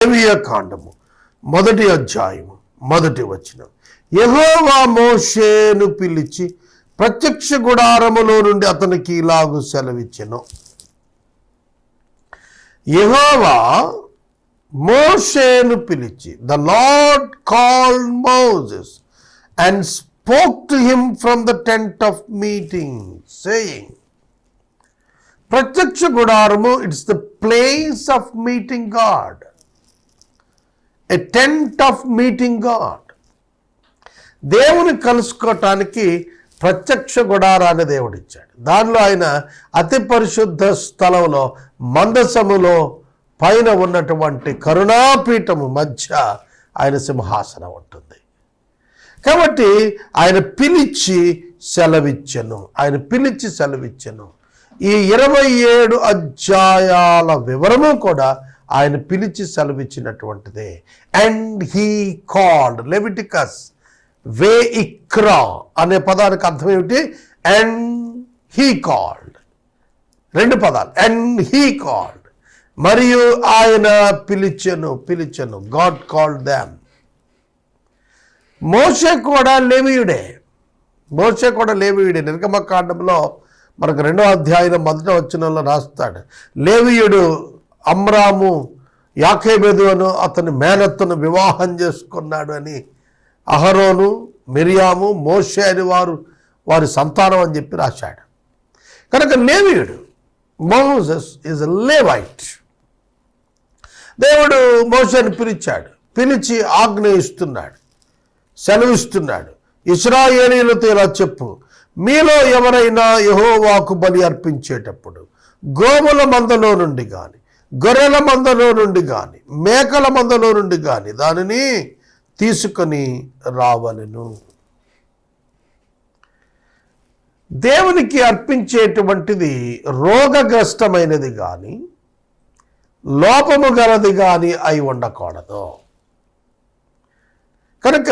లేవియ కాండము 1వ అధ్యాయము 1వ వచనం. యెహోవా మోషేను పిలిచి ప్రత్యక్ష గుడారములో నుండి అతనికి ఇలాగు సెలవిచ్చెను. యెహోవా మోషేను పిలిచి, the lord called Moses and spoke to him from the tent of meeting saying. ప్రత్యక్ష గుడారము, it's the place of meeting God, a tent of meeting God. దేవుని కలుసుకోవటానికి ప్రత్యక్ష గుడారాన్ని దేవుడిచ్చాడు. దానిలో ఆయన అతి పరిశుద్ధ స్థలంలో మందసములో పైన ఉన్నటువంటి కరుణాపీఠము మధ్య ఆయన సింహాసనం ఉంటుంది. కాబట్టి ఆయన పిలిచి సెలవిచ్చెను. ఈ 27 అధ్యాయాల వివరము కూడా ఆయన పిలిచి సెలవిచ్చినటువంటిదే. అండ్ హీ కాల్డ్, లెవిటికస్ వేయిక్రా అనే పదానికి అర్థం ఏమిటి? అండ్ హీ కాల్డ్, 2 పదాలు. అండ్ హీ కాల్డ్, మరియు ఆయన పిలిచెను. God called them. మోషే కూడా లేవీయుడే. నిర్గమకాండంలో మనకు 2వ అధ్యాయం 1వ వచనంలో రాస్తాడు. లేవీయుడు అమ్రాము యాకేబెదు అను అతని మేనత్తను వివాహం చేసుకున్నాడు అని. అహరోను, మిరియాము, మోషే అని వారి సంతానం అని చెప్పి రాశాడు. కనుక లేవీయుడు, మోసెస్ ఈజ్ ఎ లేవైట్. దేవుడు మోషేను పిలిచి ఆజ్ఞయిస్తున్నాడు, సెలవిస్తున్నాడు. ఇశ్రాయేలీయులతో ఇలా చెప్పు, మీలో ఎవరైనా యెహోవాకు బలి అర్పించేటప్పుడు గోవుల మందలో నుండి కానీ, గొర్రెల మందలో నుండి కానీ, మేకల మందలో నుండి కానీ దానిని తీసుకొని రావలెను. దేవునికి అర్పించేటువంటిది రోగగ్రస్తమైనది కానీ, లోపము గలది కానీ అయి ఉండకూడదు. కనుక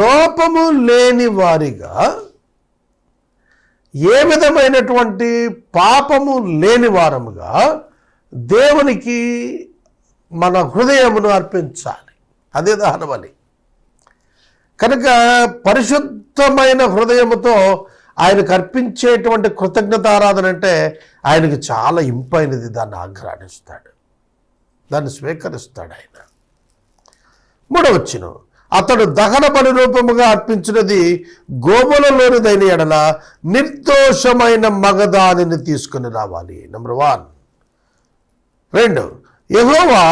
లోపము లేని వారిగా, ఏ విధమైనటువంటి పాపము లేని వారముగా దేవునికి మన హృదయమును అర్పించాలి. అదే దహన బలి. కనుక పరిశుద్ధమైన హృదయముతో ఆయనకు అర్పించేటువంటి కృతజ్ఞతారాధన అంటే ఆయనకి చాలా ఇంపైనది. దాన్ని ఆఘ్రాణిస్తాడు, దాన్ని స్వీకరిస్తాడు ఆయన. 3వ వచనం, అతడు దహన బలి రూపముగా అర్పించినది గోవులలోనిదైన ఎడల నిర్దోషమైన మగదానిని తీసుకుని రావాలి. నెంబర్ 1. 2, యెహోవా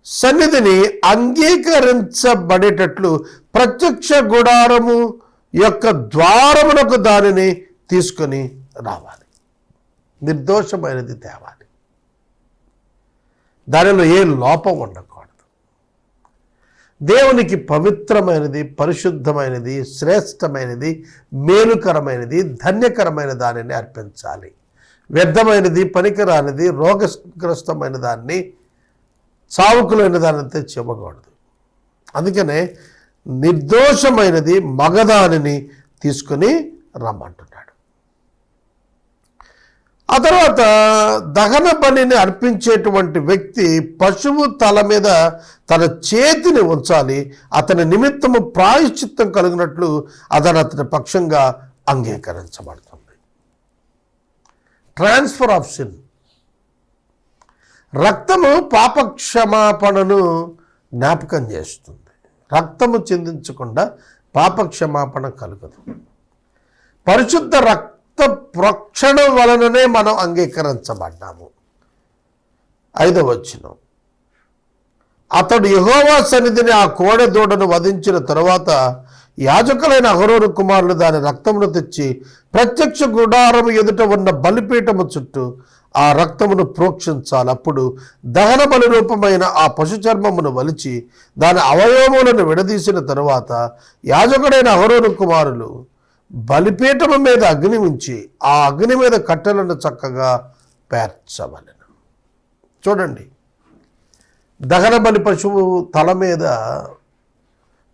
సన్నిధిని అంగీకరించబడేటట్లు ప్రత్యక్ష గుడారము యొక్క ద్వారమునకు దానిని తీసుకొని రావాలి. నిర్దోషమైనది తేవాలి. దానిలో ఏ లోపం ఉండకూడదు. దేవునికి పవిత్రమైనది, పరిశుద్ధమైనది, శ్రేష్టమైనది, మేలుకరమైనది, ధన్యకరమైన దానిని అర్పించాలి. వ్యర్థమైనది, పనికిరానిది, రోగగ్రస్తమైన దాన్ని, సావుకులైన దాన్ని తెచ్చివ్వకూడదు. అందుకనే నిర్దోషమైనది మగదానిని తీసుకుని రమ్మంటున్నాడు. ఆ తర్వాత దహన బలిని అర్పించేటువంటి వ్యక్తి పశువు తల మీద తన చేతిని ఉంచాలి. అతని నిమిత్తము ప్రాయశ్చిత్తం కలిగినట్లు అతని పక్షంగా అంగీకరించబడుతుంది. Transfer of sin. రక్తము పాపక్షమాపణను జ్ఞాపకం చేస్తుంది. రక్తము చిందించకుండా పాపక్షమాపణ కలుగదు. పరిశుద్ధ రక్త ప్రోక్షణ వలననే మనం అంగీకరించబడ్డాము. 5వ వచనం, అతడు యెహోవా సన్నిధిని ఆ కోడె దూడను వధించిన తరువాత యాజకులైన అహరోను కుమారులు దాని రక్తమును తెచ్చి ప్రత్యక్ష గుడారము ఎదుట ఉన్న బలిపీఠము చుట్టూ ఆ రక్తమును ప్రోక్షించాలి. అప్పుడు దహన బలి రూపమైన ఆ పశు చర్మమును వలిచి దాని అవయవములను విడదీసిన తరువాత యాజకుడైన అహరోను కుమారులు బలిపీఠము మీద అగ్ని ఉంచి ఆ అగ్ని మీద కట్టెలను చక్కగా పేర్చవలెను. చూడండి, దహన బలి పశువు తల మీద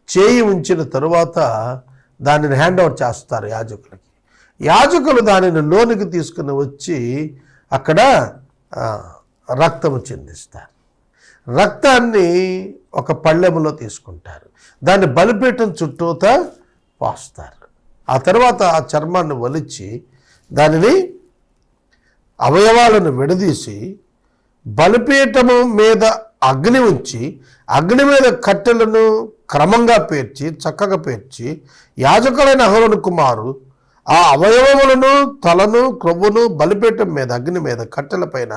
చేయి ఉంచిన తరువాత దానిని హ్యాండ్ ఓవర్ చేస్తారు యాజకులకి. యాజకులు దానిని లోనికి తీసుకుని వచ్చి అక్కడ రక్తము చిందిస్తారు. రక్తాన్ని ఒక పళ్ళెములో తీసుకుంటారు, దాన్ని బలిపీఠం చుట్టూతా పోస్తారు. ఆ తర్వాత ఆ చర్మాన్ని ఒలిచి దానిని అవయవాలను విడదీసి బలిపీఠము మీద అగ్ని ఉంచి అగ్ని మీద కట్టెలను క్రమంగా పేర్చి చక్కగా పేర్చి యాజకులైన అహరోను కుమారు ఆ అవయవములను తలను క్రొవ్వును బలిపీఠం మీద అగ్ని మీద కట్టెల పైన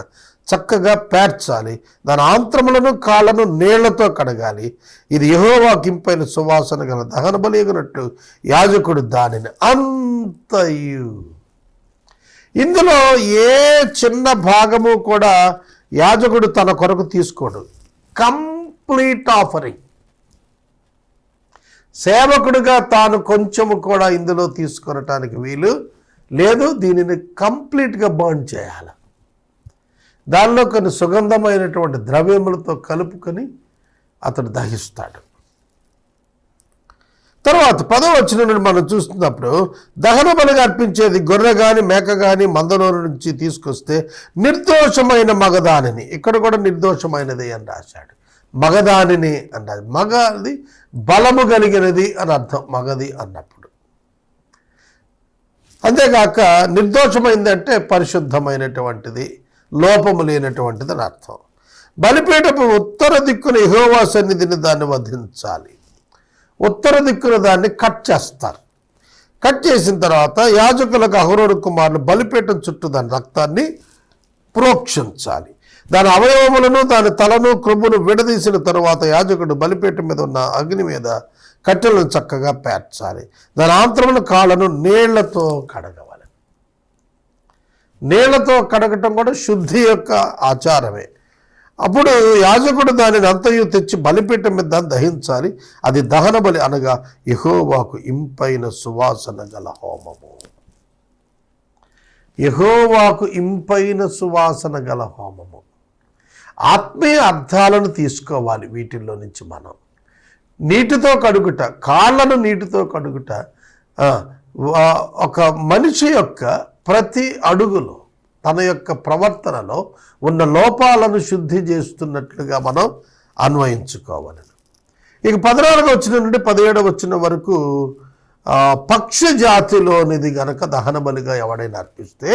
చక్కగా పేర్చాలి. దాని ఆంత్రములను కాళ్ళను నీళ్లతో కడగాలి. ఇది యెహోవాకు ఇంపైన సువాసన గల దహన బలియగినట్టు యాజకుడు దానిని అంతయు. ఇందులో ఏ చిన్న భాగము కూడా యాజకుడు తన కొరకు తీసుకోడు. Complete offering. సేవకుడిగా తాను కొంచెము కూడా ఇందులో తీసుకొనటానికి వీలు లేదు. దీనిని కంప్లీట్గా బర్న్ చేయాలి. దానిలో కొన్ని సుగంధమైనటువంటి ద్రవ్యములతో కలుపుకొని అతడు దహిస్తాడు. తర్వాత 10వ వచనం నుండి మనం చూస్తున్నప్పుడు దహన బలిగా అర్పించేది గొర్రె కానీ మేక కానీ మందలో నుంచి తీసుకొస్తే నిర్దోషమైన మగదానిని, ఇక్కడ కూడా నిర్దోషమైనది అని రాశాడు. మగదానిని అన్నది, మగది బలము కలిగినది అని అర్థం మగది అన్నప్పుడు. అంతేగాక నిర్దోషమైంది అంటే పరిశుద్ధమైనటువంటిది, లోపము లేనటువంటిది అని అర్థం. బలిపీఠపు ఉత్తర దిక్కున యెహోవా సన్నిధిని దాన్ని వధించాలి. ఉత్తర దిక్కున దాన్ని కట్ చేస్తారు. కట్ చేసిన తర్వాత యాజకులకు అహరోను కుమారులు బలిపీఠం చుట్టూ దాని రక్తాన్ని ప్రోక్షించాలి. దాని అవయవములను దాని తలను క్రొవ్వును విడదీసిన తరువాత యాజకుడు బలిపీఠం మీద ఉన్న అగ్ని మీద కట్టెలను చక్కగా పేర్చాలి. దాని ఆంత్రముల కాళ్ళను నీళ్లతో కడగవాలి. నీళ్లతో కడగటం కూడా శుద్ధి యొక్క ఆచారమే. అప్పుడు యాజకుడు దానిని అంతయు తెచ్చి బలిపీఠం మీద దాన్ని దహించాలి. అది దహన బలి అనగా యెహోవాకు ఇంపైన సువాసన గల హోమము. యెహోవాకు ఇంపైన సువాసన గల హోమము. ఆత్మీయ అర్థాలను తీసుకోవాలి వీటిల్లో నుంచి మనం. నీటితో కడుగుట, కాళ్ళను నీటితో కడుగుట ఒక మనిషి యొక్క ప్రతి అడుగులో తన యొక్క ప్రవర్తనలో ఉన్న లోపాలను శుద్ధి చేస్తున్నట్లుగా మనం అన్వయించుకోవాలి. ఇక 14వ వచనం నుండి 17వ వచనం వరకు పక్షి జాతిలోనిది గనక దహన బలిగా ఎవడైనా అర్పిస్తే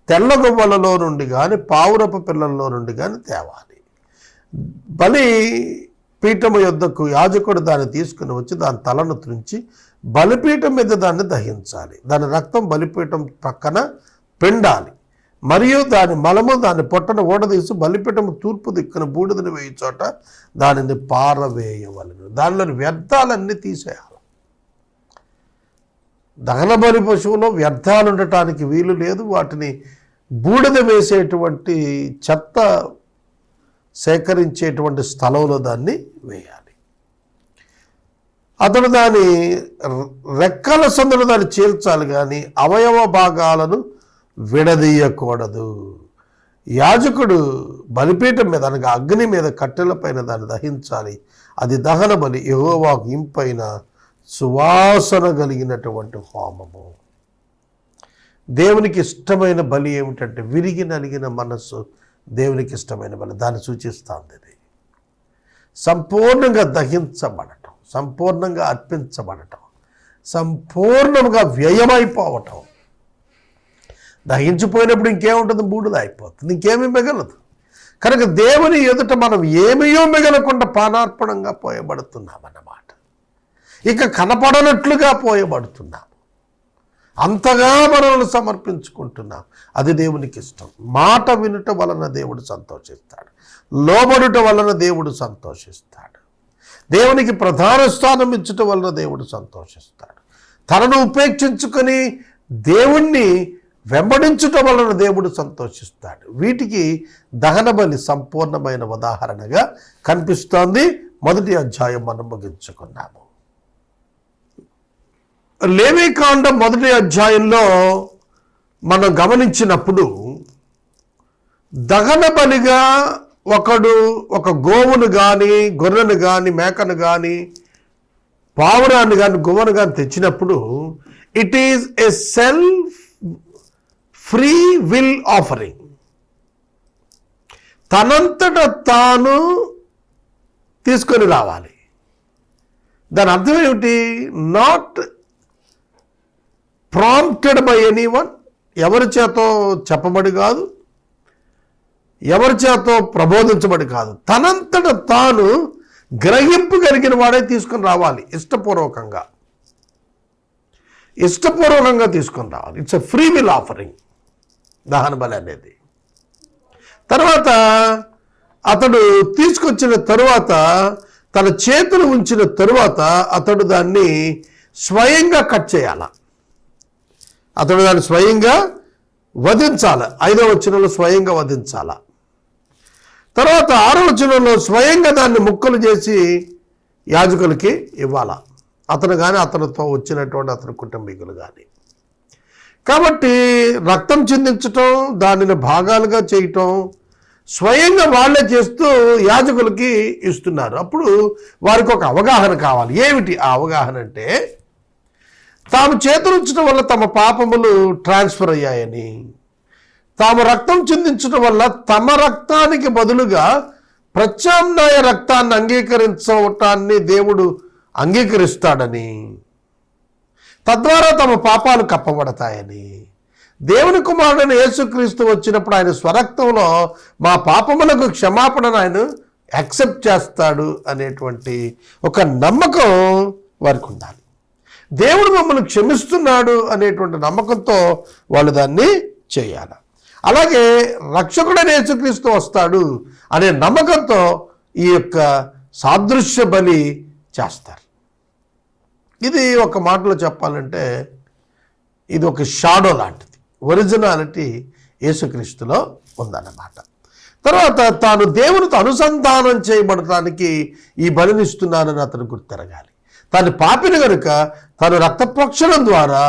తెల్ల గువ్వలలో నుండి కానీ పావురపు పిల్లల్లో నుండి కానీ తేవాలి. బలి పీఠము యొద్దకు యాజకుడు దాన్ని తీసుకుని వచ్చి దాని తలను త్రుంచి బలిపీఠం మీద దాన్ని దహించాలి. దాని రక్తం బలిపీఠం పక్కన పిండాలి. మరియు దాని మలము దాని పొట్టను ఓడదీసి బలిపీఠము తూర్పు దిక్కున బూడిదని వేయి చోట దానిని పారవేయవలను. దానిలోని వ్యర్థాలన్నీ తీసేయాలి. దహన బలి పశువులో వ్యర్థాలు ఉండటానికి వీలు లేదు. వాటిని బూడిద వేసేటువంటి చెత్త సేకరించేటువంటి స్థలంలో దాన్ని వేయాలి. అతడు దాని రెక్కల సందులు దాన్ని చీల్చాలి కానీ అవయవ భాగాలను విడదీయకూడదు. యాజకుడు బలిపీఠం మీద అనగా అగ్ని మీద కట్టెల పైన దాన్ని దహించాలి. అది దహన బలి, యెహోవాకు ఇంపైన సువాసన కలిగినటువంటి హోమము. దేవునికి ఇష్టమైన బలి ఏమిటంటే విరిగి నలిగిన మనస్సు దేవునికి ఇష్టమైన బలి. దాన్ని సూచిస్తుంది. ఇది సంపూర్ణంగా దహించబడటం, సంపూర్ణంగా అర్పించబడటం, సంపూర్ణంగా వ్యయమైపోవటం. దహించిపోయినప్పుడు ఇంకేముంటుంది? బూడిద అయిపోతుంది, ఇంకేమీ మిగలదు. కనుక దేవుని ఎదుట మనం ఏమీయో మిగలకుండా పానార్పణంగా పోయబడుతున్నాం అన్నమాట. ఇక కనపడనట్లుగా పోయబడుతున్నాం. అంతగా మనల్ని సమర్పించుకుంటున్నాం. అది దేవునికి ఇష్టం. మాట వినుట వలన దేవుడు సంతోషిస్తాడు. లోబడుట వలన దేవుడు సంతోషిస్తాడు. దేవునికి ప్రధాన స్థానం ఇచ్చుట వలన దేవుడు సంతోషిస్తాడు. తనను ఉపేక్షించుకొని దేవుణ్ణి వెంబడించుట వలన దేవుడు సంతోషిస్తాడు. వీటికి దహన బలి సంపూర్ణమైన ఉదాహరణగా కనిపిస్తోంది. 1వ అధ్యాయం మనం ముగించుకున్నాము. లేవీకాండం 1వ అధ్యాయంలో మనం గమనించినప్పుడు దహన బలిగా ఒక గోవును కానీ గొర్రెను కానీ మేకను కానీ పావురాన్ని కానీ గువ్వను కానీ తెచ్చినప్పుడు it is a self free will offering. తనంతట తాను తీసుకొని రావాలి. దాని అర్థం ఏమిటి? నాట్ ప్రాంప్టెడ్ బై ఎనీవన్, ఎవరి చేతో చెప్పబడి కాదు, ఎవరి చేతో ప్రబోధించబడి కాదు, తనంతట తాను గ్రహింపు కలిగిన వాడే తీసుకొని రావాలి. ఇష్టపూర్వకంగా తీసుకొని రావాలి. It's a free will offering దహన బలి అనేది. తర్వాత అతడు తీసుకొచ్చిన తరువాత, తన చేతులు ఉంచిన తరువాత అతడు దాన్ని స్వయంగా కట్ చేయాల. అతడు దాన్ని స్వయంగా వధించాల. 5వ వచనంలో స్వయంగా వధించాల. తర్వాత 6వ వచనంలో స్వయంగా దాన్ని ముక్కలు చేసి యాజకులకి ఇవ్వాల. అతను కానీ అతనితో వచ్చినటువంటి అతని కుటుంబీకులు కానీ. కాబట్టి రక్తం చిందించటం, దానిని భాగాలుగా చేయటం స్వయంగా వాళ్ళే చేస్తూ యాజకులకి ఇస్తున్నారు. అప్పుడు వారికి ఒక అవగాహన కావాలి. ఏమిటి ఆ అవగాహన అంటే, తాము చేతులుంచడం వల్ల తమ పాపములు ట్రాన్స్ఫర్ అయ్యాయని, తాము రక్తం చిందించడం వల్ల తమ రక్తానికి బదులుగా ప్రత్యామ్నాయ రక్తాన్ని అంగీకరించవటాన్ని దేవుడు అంగీకరిస్తాడని, తద్వారా తమ పాపాలు కప్పబడతాయని, దేవుని కుమారుడైన యేసుక్రీస్తు వచ్చినప్పుడు ఆయన స్వరక్తంలో మా పాపములకు క్షమాపణను ఆయన యాక్సెప్ట్ చేస్తాడు అనేటువంటి ఒక నమ్మకం వారికి ఉండాలి. దేవుడు మమ్మల్ని క్షమిస్తున్నాడు అనేటువంటి నమ్మకంతో వాళ్ళు దాన్ని చేయాలి. అలాగే రక్షకుడైన యేసుక్రీస్తు వస్తాడు అనే నమ్మకంతో ఈ యొక్క సాదృశ్య బలి చేస్తారు. ఇది ఒక మాటలో చెప్పాలంటే ఇది ఒక షాడో లాంటిది. ఒరిజినాలిటీ యేసుక్రీస్తులో ఉందన్నమాట. తర్వాత తాను దేవునితో అనుసంధానం చేయబడటానికి ఈ బలిని ఇస్తున్నానని అతను గుర్తెరగాలి. తాను పాపిని కనుక తాను రక్తప్రోక్షణం ద్వారా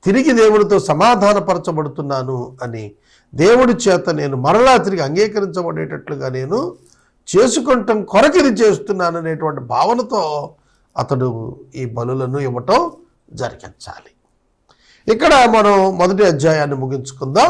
తిరిగి దేవునితో సమాధానపరచబడుతున్నాను అని, దేవుడి చేత నేను మరలా తిరిగి అంగీకరించబడేటట్లుగా నేను చేసుకుంటాం కొరకు ఇది చేస్తున్నాను అనేటువంటి భావనతో అతడు ఈ బలులను ఇవ్వటం జరిగించాలి. ఇక్కడ మనం మొదటి అధ్యాయాన్ని ముగించుకుందాం.